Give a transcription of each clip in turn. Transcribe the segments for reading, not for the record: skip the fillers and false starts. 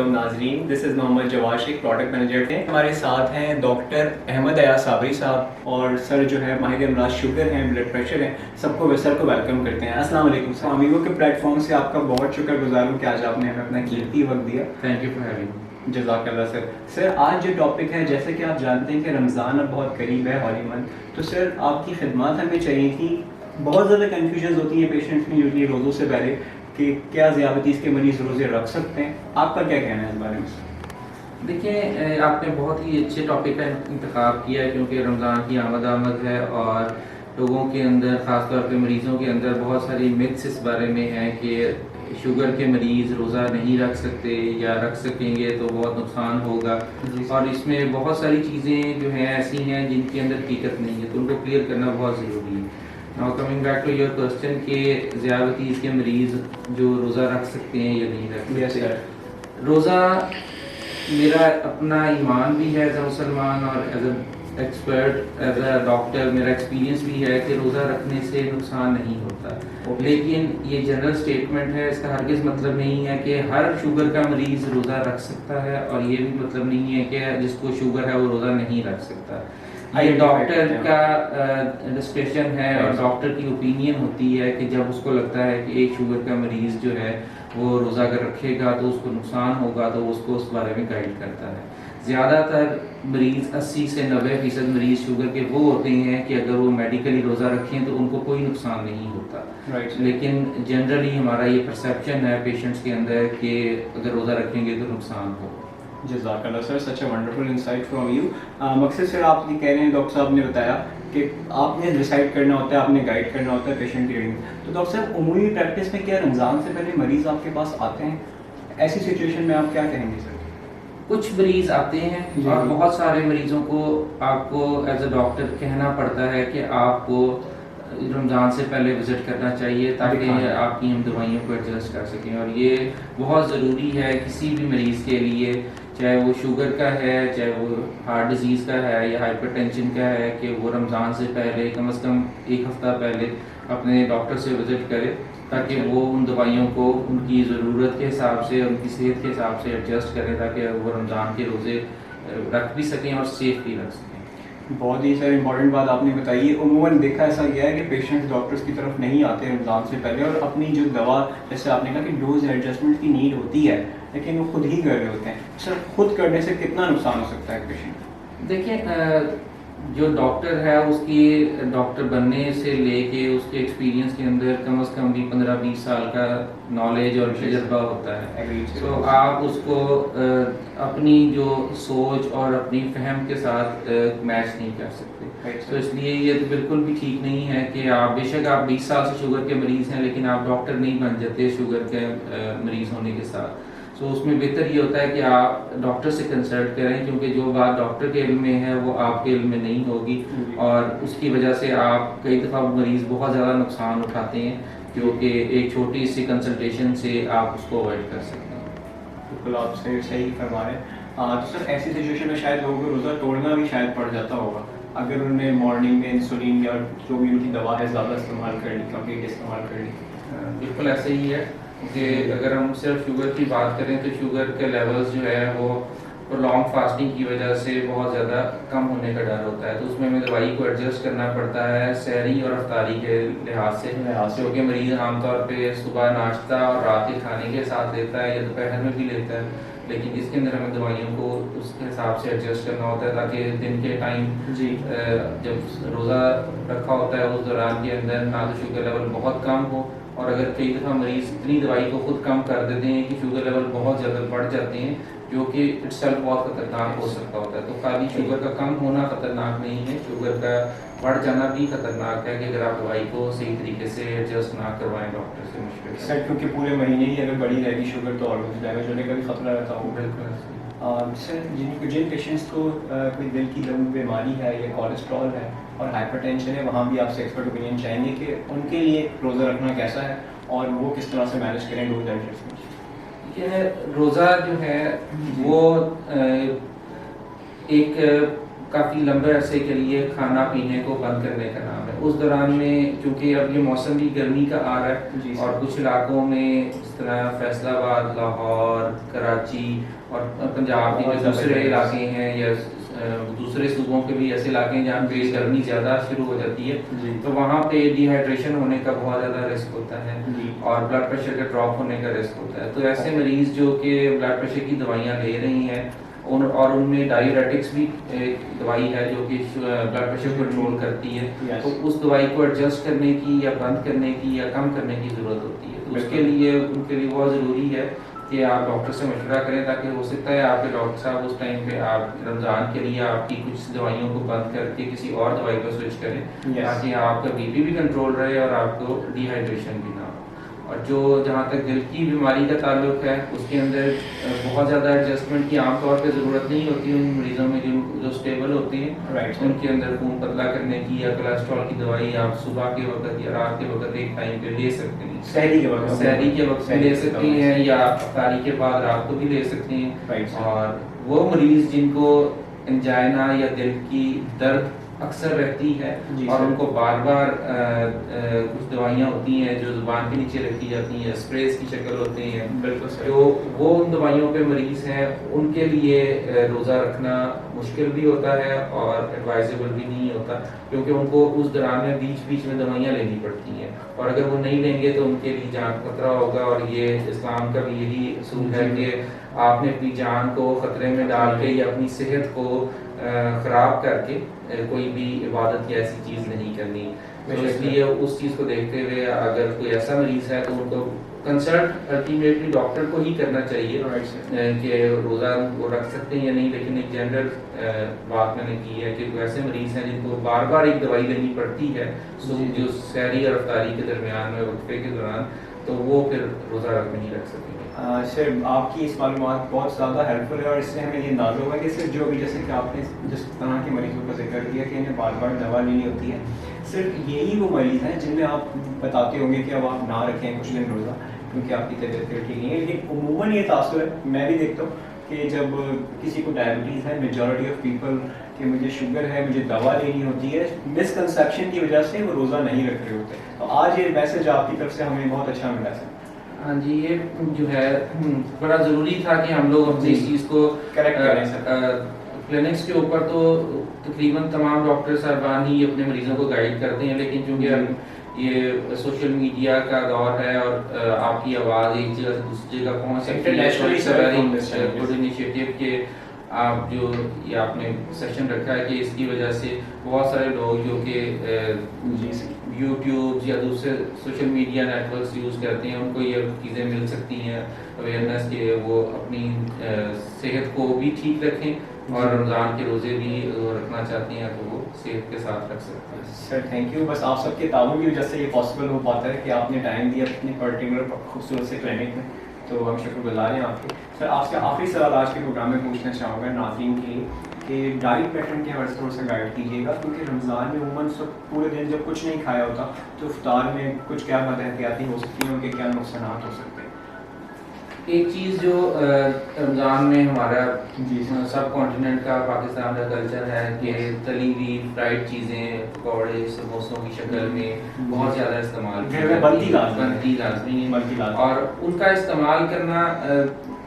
علیکم ناظرین، دس از محمد جواد شیخ، product manager تھے. ہمارے ساتھ ہیں ڈاکٹر احمد ایاز صابری صاحب، اور سر جو ہے ماہر امراض شوگر ہیں، بلڈ پریشر ہیں. سب کو ویلکم کرتے ہیں. السلام علیکم سر. امیگو کے پلیٹ فارم سے آپ کا بہت شکر گزار ہوں کہ آج آپ نے ہمیں اپنا قیمتی وقت دیا. Thank you for having. جزاک اللہ سر. سر آج جو ٹاپک ہے، جیسے کہ آپ جانتے ہیں کہ رمضان اب بہت قریب ہے، ہولی منتھ. تو سر آپ کی خدمات ہمیں چاہیے تھی. بہت زیادہ کنفیوژنز ہوتی ہیں پیشنٹس میں یوزلی روزوں سے پہلے کہ کیا ذیابطیس کے مریض روزے رکھ سکتے ہیں. آپ کا کیا کہنا ہے اس بارے میں؟ دیکھیں، آپ نے بہت ہی اچھے ٹاپک کا انتخاب کیا ہے، کیونکہ رمضان کی آمد ہے اور لوگوں کے اندر، خاص طور پہ مریضوں کے اندر بہت ساری متس اس بارے میں ہیں کہ شوگر کے مریض روزہ نہیں رکھ سکتے، یا رکھ سکیں گے تو بہت نقصان ہوگا. اور اس میں بہت ساری چیزیں جو ہیں ایسی ہیں جن کے اندر حقیقت نہیں ہے، تو ان کو کلیئر کرنا بہت ضروری ہے. Now coming back to your question کہ ذیابطیس کے مریض جو روزہ رکھ سکتے ہیں یا نہیں رکھ سکتے. روزہ میرا اپنا ایمان بھی ہے ایز اے مسلمان، اور as a expert, as a doctor میرا ایکسپیرینس بھی ہے کہ روزہ رکھنے سے نقصان نہیں ہوتا. لیکن یہ جنرل اسٹیٹمنٹ ہے، اس کا ہرگز مطلب نہیں ہے کہ ہر شوگر کا مریض روزہ رکھ سکتا ہے، اور یہ بھی مطلب نہیں ہے کہ جس کو شوگر ہے وہ روزہ نہیں رکھ سکتا. یہ ڈاکٹر کا ڈسکشن ہے، اور ڈاکٹر کی اوپینین ہوتی ہے کہ جب اس کو لگتا ہے کہ ایک شوگر کا مریض جو ہے وہ روزہ اگر رکھے گا تو اس کو نقصان ہوگا، تو اس کو اس بارے میں گائیڈ کرتا ہے. زیادہ تر مریض 80 سے 90% مریض شوگر کے وہ ہوتے ہیں کہ اگر وہ میڈیکلی روزہ رکھیں تو ان کو کوئی نقصان نہیں ہوتا. لیکن جنرلی ہمارا یہ پرسیپشن ہے پیشنٹس کے اندر کہ اگر روزہ رکھیں گے تو نقصان ہوگا. جزاک اللہ sir, such a wonderful insight from you. مقصد سر آپ یہ کہہ رہے ہیں، ڈاکٹر صاحب نے بتایا کہ آپ نے ڈیسائڈ کرنا ہوتا ہے، آپ نے گائیڈ کرنا ہوتا ہے پیشنٹ کی ریڈنگ. تو ڈاکٹر صاحب عمومی پریکٹس میں کیا رمضان سے پہلے مریض آپ کے پاس آتے ہیں؟ ایسی سچویشن میں آپ کیا کہیں گے سر؟ کچھ مریض آتے ہیں، اور بہت سارے مریضوں کو آپ کو ایز اے ڈاکٹر کہنا پڑتا ہے کہ آپ کو رمضان سے پہلے وزٹ کرنا چاہیے تاکہ آپ کی ہم دوائیوں کو ایڈجسٹ کر سکیں. اور یہ بہت ضروری ہے کسی بھی مریض کے لیے، چاہے وہ شوگر کا ہے، چاہے وہ ہارٹ ڈیزیز کا ہے یا ہائپر ٹینشن کا ہے، کہ وہ رمضان سے پہلے کم از کم ایک ہفتہ پہلے اپنے ڈاکٹر سے وزٹ کرے، تاکہ وہ ان دوائیوں کو ان کی ضرورت کے حساب سے، ان کی صحت کے حساب سے ایڈجسٹ کریں، تاکہ وہ رمضان کے روزے رکھ بھی سکیں اور سیف بھی رکھ سکیں. بہت ہی سر امپورٹنٹ بات آپ نے بتائی ہے. عموماً دیکھا ایسا گیا ہے کہ پیشنٹس ڈاکٹرس کی طرف نہیں آتے رمضان سے پہلے، اور اپنی جو دوا، جیسے آپ نے کہا کہ ڈوز ایڈجسٹمنٹ کی نیڈ ہوتی ہے، لیکن وہ خود ہی کر رہے ہوتے ہیں. سر خود کرنے سے کتنا نقصان ہو سکتا ہے پیشنٹ؟ دیکھیں، جو ڈاکٹر ہے اس کی ڈاکٹر بننے سے لے کے اس کے ایکسپیرینس کے اندر کم از کم بھی 15-20 سال کا نالج اور تجربہ ہوتا ہے. تو آپ اس کو اپنی جو سوچ اور اپنی فہم کے ساتھ میچ نہیں کر سکتے. تو اس لیے یہ تو بالکل بھی ٹھیک نہیں ہے کہ آپ بے شک آپ 20 سال سے شوگر کے مریض ہیں، لیکن آپ ڈاکٹر نہیں بن جاتے شوگر کے مریض ہونے کے ساتھ. تو اس میں بہتر یہ ہوتا ہے کہ آپ ڈاکٹر سے کنسلٹ کریں، کیونکہ جو بات ڈاکٹر کے علم میں ہے وہ آپ کے علم میں نہیں ہوگی، اور اس کی وجہ سے آپ کئی دفعہ مریض بہت زیادہ نقصان اٹھاتے ہیں، جو کہ ایک چھوٹی سی کنسلٹیشن سے آپ اس کو اوائڈ کر سکتے ہیں. بالکل آپ صحیح فرما رہے ہیں. تو سر ایسی سچویشن میں شاید لوگوں کو روزہ توڑنا بھی شاید پڑ جاتا ہوگا اگر انہوں نے مارننگ میں انسولین یا جو بھی ان کی دوا ہے زیادہ استعمال کر لی، کمپلیٹ استعمال کر لی. بالکل ایسے ہی ہے کہ اگر ہم صرف شوگر کی بات کریں تو شوگر کے لیولز جو ہے وہ لانگ فاسٹنگ کی وجہ سے بہت زیادہ کم ہونے کا ڈر ہوتا ہے. تو اس میں ہمیں دوائی کو ایڈجسٹ کرنا پڑتا ہے سحری اور افطاری کے لحاظ سے، کیونکہ مریض عام طور پہ صبح ناشتہ اور رات کے کھانے کے ساتھ لیتا ہے یا دوپہر میں بھی لیتا ہے، لیکن اس کے اندر ہمیں دوائیوں کو اس کے حساب سے ایڈجسٹ کرنا ہوتا ہے تاکہ دن کے ٹائم جب روزہ رکھا ہوتا ہے اس دوران کے اندر نہ تو شوگر لیول بہت کم ہو، اور اگر کئی دفعہ مریض اتنی دوائی کو خود کم کر دیتے ہیں کہ شوگر لیول بہت زیادہ بڑھ جاتے ہیں، جو کہ اٹ سیلف بہت خطرناک ہو سکتا ہوتا ہے. تو خالی شوگر کا کم ہونا خطرناک نہیں ہے، شوگر کا بڑھ جانا بھی خطرناک ہے کہ اگر آپ دوائی کو صحیح طریقے سے ایڈجسٹ نہ کروائیں ڈاکٹر سے مشورے سے. سر کیونکہ پورے مہینے ہی اگر بڑی رہے گی شوگر تو اور ڈیمیج ہونے کا بھی خطرہ رہتا ہوگا. بالکل. سر جن پیشنٹس کو کوئی دل کی بیماری ہے یا کولیسٹرول ہے اور ہائپر ٹینشن ہے، وہاں بھی آپ سے ایکسپرٹ اوپینین چاہیں گے کہ ان کے لیے روزہ رکھنا کیسا ہے اور وہ کس طرح سے مینیج کریں ڈوز ایڈجسٹمنٹ. یہ روزہ جو ہے وہ ایک کافی لمبے عرصے کے لیے کھانا پینے کو بند کرنے کا نام ہے. اس دوران میں چونکہ اب یہ موسم بھی گرمی کا آ رہا ہے اور کچھ علاقوں میں اس طرح فیصل آباد، لاہور، کراچی اور پنجاب کے جو دوسرے علاقے ہیں یا دوسرے صوبوں کے بھی ایسے علاقے ہیں جہاں پہ گرمی زیادہ شروع ہو جاتی ہے تو وہاں پہ ڈی ہائیڈریشن ہونے کا بہت زیادہ رسک ہوتا ہے اور بلڈ پریشر کا ڈراپ ہونے کا رسک ہوتا ہے. تو ایسے مریض جو کہ بلڈ پریشر کی دوائیاں لے رہی ہیں اور ان میں ڈائیوریٹکس بھی ایک دوائی ہے جو کہ بلڈ پریشر کو کنٹرول کرتی ہے، تو اس دوائی کو ایڈجسٹ کرنے کی یا بند کرنے کی یا کم کرنے کی ضرورت ہوتی ہے. تو اس کے لیے ان کے لیے بہت ضروری ہے کہ آپ ڈاکٹر سے مشورہ کریں تاکہ ہو سکتا ہے آپ کے ڈاکٹر صاحب اس ٹائم پہ آپ رمضان کے لیے آپ کی کچھ دوائیوں کو بند کر کے کسی اور دوائی کو سوئچ کریں تاکہ آپ کا بی پی بھی کنٹرول رہے اور آپ کو ڈی ہائیڈریشن بھی نہ ہو. اور جو جہاں تک دل کی بیماری کا تعلق ہے اس کے اندر بہت زیادہ ایڈجسٹمنٹ کی عام طور پہ ضرورت نہیں ہوتی ان مریضوں میں جو اسٹیبل ہوتے ہیں ان کے اندر خون پتلا کرنے کی یا کولیسٹرول کی دوائی آپ صبح کے وقت یا رات کے وقت ایک ٹائم پہ لے سکتے ہیں. سحری کے وقت بھی لے سکتے ہیں یا افطاری کے بعد رات کو بھی لے سکتے ہیں. اور وہ مریض جن کو انجائنا یا دل کی درد اکثر رہتی ہے اور ان کو بار بار کچھ دوائیاں ہوتی ہیں جو زبان کے نیچے رکھی جاتی ہیں، اسپریز کی شکل ہوتے ہیں، جو وہ ان دوائیوں پہ مریض ہیں ان کے لیے روزہ رکھنا مشکل بھی ہوتا ہے اور ایڈوائزیبل بھی نہیں ہوتا کیونکہ ان کو اس دوران میں بیچ بیچ میں دوائیاں لینی پڑتی ہیں اور اگر وہ نہیں لیں گے تو ان کے لیے جان خطرہ ہوگا. اور یہ اسلام کا بھی یہی اصول ہے کہ آپ نے اپنی جان کو خطرے میں ڈال کے یا اپنی صحت کو خراب کر کے کوئی بھی عبادت یا ایسی چیز نہیں کرنی. تو اس لیے اس چیز کو دیکھتے ہوئے اگر کوئی ایسا مریض ہے تو ان کو کنسلٹ الٹیمیٹلی ڈاکٹر کو ہی کرنا چاہیے کہ روزہ وہ رکھ سکتے ہیں یا نہیں. لیکن ایک جنرل بات میں نے کی ہے کہ کوئی ایسے مریض ہیں جن کو بار بار ایک دوائی لینی پڑتی ہے جو سحری اور افطاری کے درمیان میں وقفے کے دوران، تو وہ پھر روزہ نہیں رکھ سکیں گے. سر آپ کی اس معلومات بہت زیادہ ہیلپ فل ہے اور اس سے ہمیں یہ اندازہ ہوگا کہ صرف جو بھی جیسے کہ آپ نے جس طرح کے مریضوں کا ذکر کیا کہ انہیں بار بار دوا لینی ہوتی ہے، صرف یہی وہ مریض ہیں جن میں آپ بتاتے ہوں گے کہ اب آپ نہ رکھیں کچھ دن روزہ کیونکہ آپ کی طبیعت پھر ٹھیک نہیں ہے. لیکن عموماً یہ تاثر ہے، میں بھی دیکھتا ہوں کہ جب کسی کو ڈائبٹیز ہے، میجورٹی آف پیپل کہ مجھے شوگر ہے، مجھے دوا لینی ہوتی ہے، مسکنسیپشن کی وجہ سے وہ روزہ نہیں رکھ رہے ہوتے. تو آج یہ میسج آپ کی طرف سے ہمیں بہت اچھا ملا سر. ہاں جی، یہ جو ہے بڑا ضروری تھا کہ ہم لوگ اپنی اس چیز کو کریکٹ کریں سر. کلینکس کے اوپر تو تقریباً تمام ڈاکٹر صاحبان ہی اپنے مریضوں کو گائیڈ کرتے ہیں، لیکن چونکہ یہ سوشل میڈیا کا دور ہے اور آپ کی آواز ایک جگہ سے دوسری جگہ پہنچ سکتی ہے. گڈ انیشیٹو کہ آپ جو یہ آپ نے سیشن رکھا ہے کہ اس کی وجہ سے بہت سارے لوگ جو کہ یوٹیوب یا دوسرے social media networks use کرتے ہیں ان کو یہ چیزیں مل سکتی ہیں اویئرنیس کہ وہ اپنی صحت کو بھی ٹھیک رکھیں اور رمضان کے روزے بھی رکھنا چاہتے ہیں تو وہ صحت کے ساتھ رکھ سکتے ہیں. Sir thank you. بس آپ سب کے تعاون کی وجہ سے یہ پاسبل ہو پاتا ہے کہ آپ نے ٹائم دیا اپنے پرٹیکولر خوبصورت سے کلینک میں، تو ہم شکر گزار ہیں آپ کے. سر آپ سے آخری سوال آج کے پروگرام میں پوچھنا چاہوں گا ناظرین کے لیے کہ ڈائٹ پیٹرن کے حوالے سے تھوڑا سا گائیڈ کیجیے گا کیونکہ رمضان میں عموماً سب پورے دن جب کچھ نہیں کھایا ہوتا تو افطار میں کچھ کیا بات احتیاطی ہو سکتی ہیں، ان کے کیا نقصانات ہو سکتے ہیں. ایک چیز جو رمضان میں ہمارا سب کانٹیننٹ کا پاکستان کا کلچر ہے کہ تلی ہوئی فرائیڈ چیزیں پکوڑے سموسوں کی شکل میں بہت زیادہ استعمال بنتی لازمی ہے اور ان کا استعمال کرنا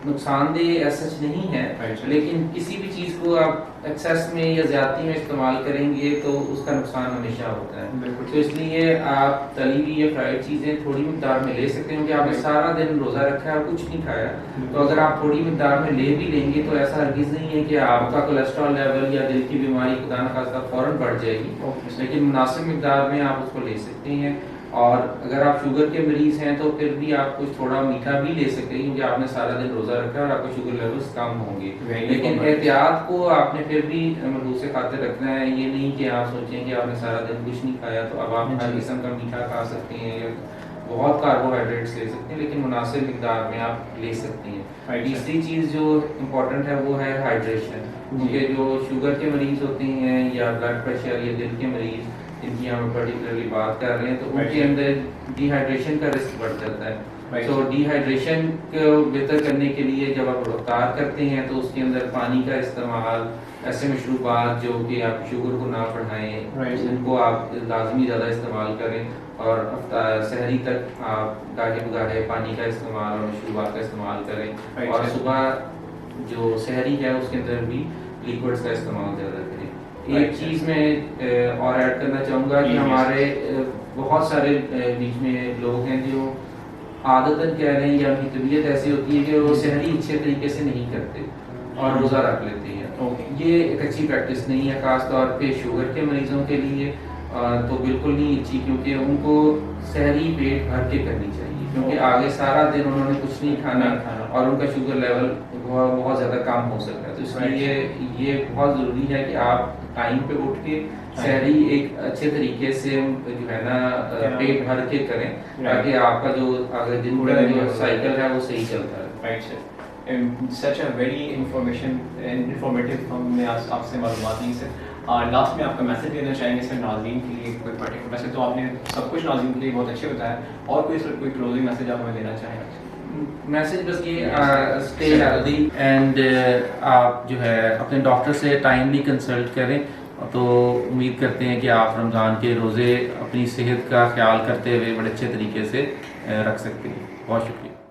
نقصان دہ ایسا نہیں ہے، لیکن کسی بھی چیز کو آپ ایکسیس میں یا زیادتی میں استعمال کریں گے تو اس کا نقصان ہمیشہ ہوتا ہے. تو اس لیے آپ تلی ہوئی یا فرائیڈ چیزیں تھوڑی مقدار میں لے سکتے ہیں کیونکہ آپ نے سارا دن روزہ رکھا ہے اور کچھ نہیں کھایا، تو اگر آپ تھوڑی مقدار میں لے بھی لیں گے تو ایسا ہرگز نہیں ہے کہ آپ کا کولیسٹرول لیول یا دل کی بیماری خدا نخواستہ فوراً بڑھ جائے گی، لیکن مناسب مقدار میں آپ اس کو لے سکتے ہیں. اور اگر آپ شوگر کے مریض ہیں تو پھر بھی آپ کچھ تھوڑا میٹھا بھی لے سکتے ہیں کیونکہ آپ نے سارا دن روزہ رکھا ہے اور آپ کو شوگر لیولز کم ہوں گے، لیکن احتیاط کو آپ نے پھر بھی ملحوظ سے خاطر رکھنا ہے. یہ نہیں کہ آپ سوچیں کہ آپ نے سارا دن کچھ نہیں کھایا تو اب آپ ہر قسم کا میٹھا کھا سکتے ہیں یا بہت کاربوہائیڈریٹس لے سکتے ہیں، لیکن مناسب مقدار میں آپ لے سکتے ہیں. تیسری چیز جو امپورٹنٹ ہے وہ ہے ہائیڈریشن، کیونکہ جو شوگر کے مریض ہوتے ہیں یا بلڈ پریشر یا دل کے مریض جن کی ہم پرٹیکولرلی بات کر رہے ہیں تو ان کے اندر ڈی ہائیڈریشن کا رسک بڑھ جاتا ہے. Right. سو ڈی ہائیڈریشن کو بہتر کرنے کے لیے جب آپ افطار کرتے ہیں تو اس کے اندر پانی کا استعمال، ایسے مشروبات جو کہ آپ شوگر کو نہ بڑھائیں Right. ان کو آپ لازمی زیادہ استعمال کریں، اور سحری تک آپ گاہے بگاہے پانی کا استعمال اور مشروبات کا استعمال کریں، Right. اور صبح جو سحری ہے اس کے اندر بھی لیکوڈس کا استعمال زیادہ کریں۔ ایک چیز میں اور ایڈ کرنا چاہوں گا کہ ہمارے بہت سارے بیچ میں لوگ ہیں جو عادتاً کہہ رہے ہیں یا ان کی طبیعت ایسی ہوتی ہے کہ وہ سحری اچھے طریقے سے نہیں کرتے اور روزہ رکھ لیتے ہیں۔ یہ ایک اچھی پریکٹس نہیں ہے، خاص طور پہ شوگر کے مریضوں کے لیے تو بالکل نہیں اچھی، کیونکہ ان کو سحری پیٹ بھر کے کرنی چاہیے، کیونکہ آگے سارا دن انہوں نے کچھ نہیں کھانا اور ان کا شوگر لیول بہت زیادہ کم ہو سکتا ہے۔ تو اس لیے یہ بہت ضروری ہے کہ آپ ٹائم پہ اٹھ کے سحری ایک اچھے طریقے سے جو ہے نا پیٹ بھر کے کریں، تاکہ آپ کا جو آگے دن کا جو سائیکل ہے وہ صحیح چلتا ہے۔ Right, sir. Such a very informative ہم نے آپ سے معلومات لی سر۔ لاسٹ میں آپ کا میسج دینا چاہیں گے سر ناظرین کے لیے کوئی پرٹیکولر؟ ویسے تو آپ نے سب کچھ ناظرین کے لیے بہت اچھے بتایا، اور کوئی سر کوئی کلوزنگ میسج آپ ہمیں دینا چاہیں؟ میسج بس یہ اسٹے ہیلدی اینڈ آپ جو ہے اپنے ڈاکٹر سے ٹائملی کنسلٹ کریں، تو امید کرتے ہیں کہ آپ رمضان کے روزے اپنی صحت کا خیال کرتے ہوئے بڑے اچھے طریقے سے رکھ سکتے ہیں۔ بہت شکریہ۔